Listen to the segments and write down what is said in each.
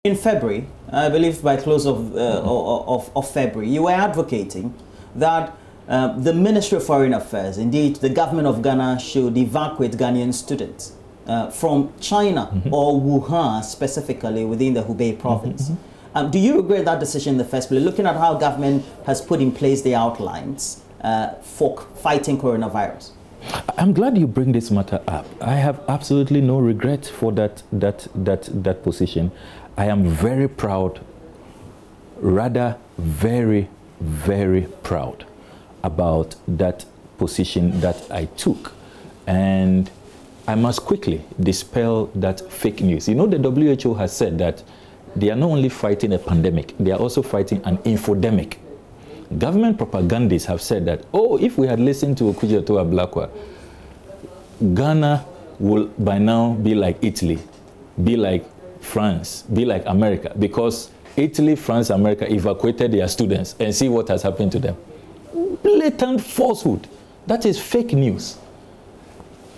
In February, I believe by close of February, you were advocating that the Ministry of Foreign Affairs, indeed the government of Ghana, should evacuate Ghanaian students from China or Wuhan, specifically within the Hubei province. Do you regret that decision in the first place, looking at how government has put in place the outlines for fighting coronavirus? I'm glad you bring this matter up. I have absolutely no regret for that position. I am very proud, rather very, very proud about that position that I took. And I must quickly dispel that fake news. You know, the WHO has said that they are not only fighting a pandemic, they are also fighting an infodemic. Government propagandists have said that, oh, if we had listened to Okudzeto Ablakwa, Ghana will by now be like Italy, be like France, be like America, because Italy, France, America evacuated their students, and see what has happened to them. Blatant falsehood. That is fake news.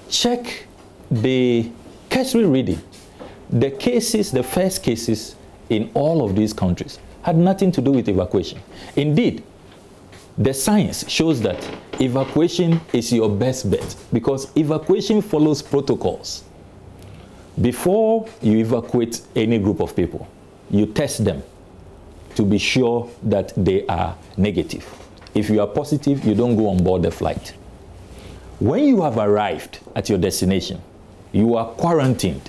Check the cursory reading. The cases, the first cases in all of these countries had nothing to do with evacuation. Indeed, the science shows that evacuation is your best bet, because evacuation follows protocols. Before you evacuate any group of people, you test them to be sure that they are negative. If you are positive, you don't go on board the flight. When you have arrived at your destination, you are quarantined.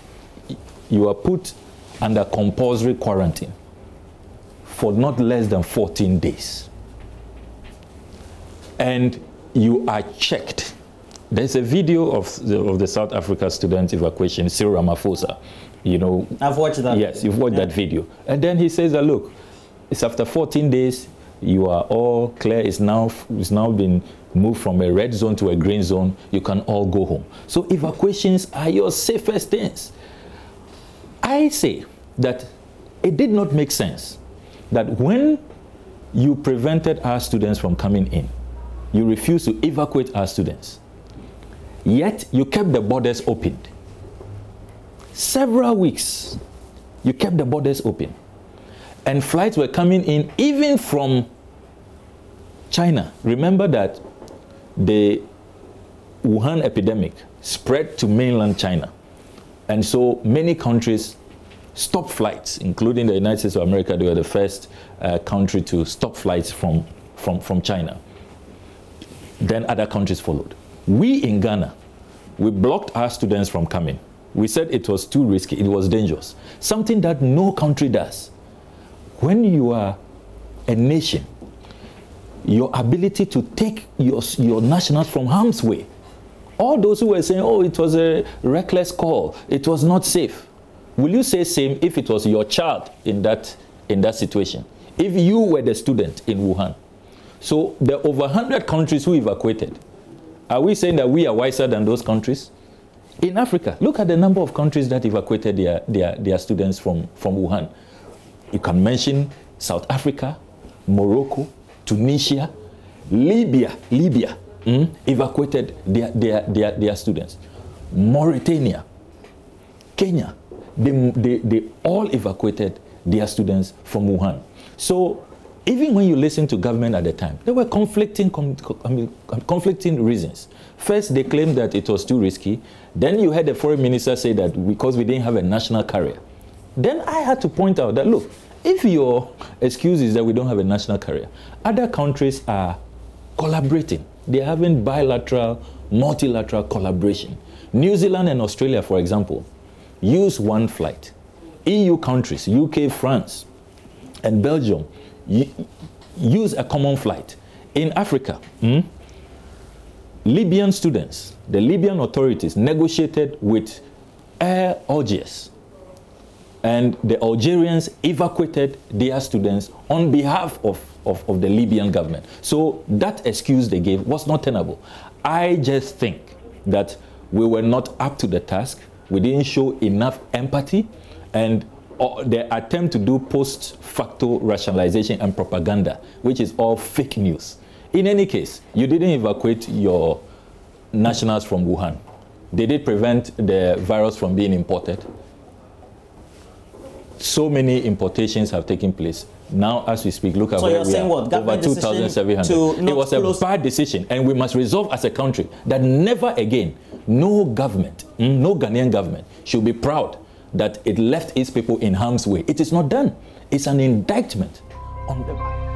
You are put under compulsory quarantine for not less than 14 days. And you are checked. There's a video of the South Africa student evacuation, Cyril Ramaphosa. You know, I've watched that. Yes, you've watched that video. And then he says that, look, it's after 14 days, you are all clear. It's now been moved from a red zone to a green zone. You can all go home. So evacuations are your safest things. I say that it did not make sense that when you prevented our students from coming in, you refused to evacuate our students, yet you kept the borders opened. Several weeks, you kept the borders open. And flights were coming in even from China. Remember that the Wuhan epidemic spread to mainland China. And so many countries stopped flights, including the United States of America. They were the first country to stop flights from China. Then other countries followed. We in Ghana, we blocked our students from coming. We said it was too risky, it was dangerous. Something that no country does. When you are a nation, your ability to take your nationals from harm's way. All those who were saying, oh, it was a reckless call, it was not safe. Will you say same if it was your child in that situation? If you were the student in Wuhan? So there are over 100 countries who evacuated. Are we saying that we are wiser than those countries? In Africa, look at the number of countries that evacuated their students from Wuhan. You can mention South Africa, Morocco, Tunisia, Libya evacuated their students. Mauritania, Kenya, they all evacuated their students from Wuhan. So even when you listen to government at the time, there were conflicting reasons. First, they claimed that it was too risky. Then you heard the foreign minister say that because we didn't have a national carrier. Then I had to point out that, look, if your excuse is that we don't have a national carrier, other countries are collaborating. They're having bilateral, multilateral collaboration. New Zealand and Australia, for example, use one flight. EU countries, UK, France, and Belgium, use a common flight. In Africa, Libyan students, the Libyan authorities negotiated with Air Algiers, and the Algerians evacuated their students on behalf of the Libyan government. So that excuse they gave was not tenable. I just think that we were not up to the task. We didn't show enough empathy, and the attempt to do post-facto rationalization and propaganda, which is all fake news. In any case, you didn't evacuate your nationals from Wuhan. Did it prevent the virus from being imported? so many importations have taken place. Now, as we speak, look at where we are. Over 2,700. It was a bad decision, and we must resolve as a country that never again, no government, no Ghanaian government should be proud that it left its people in harm's way. It is not done. It's an indictment on the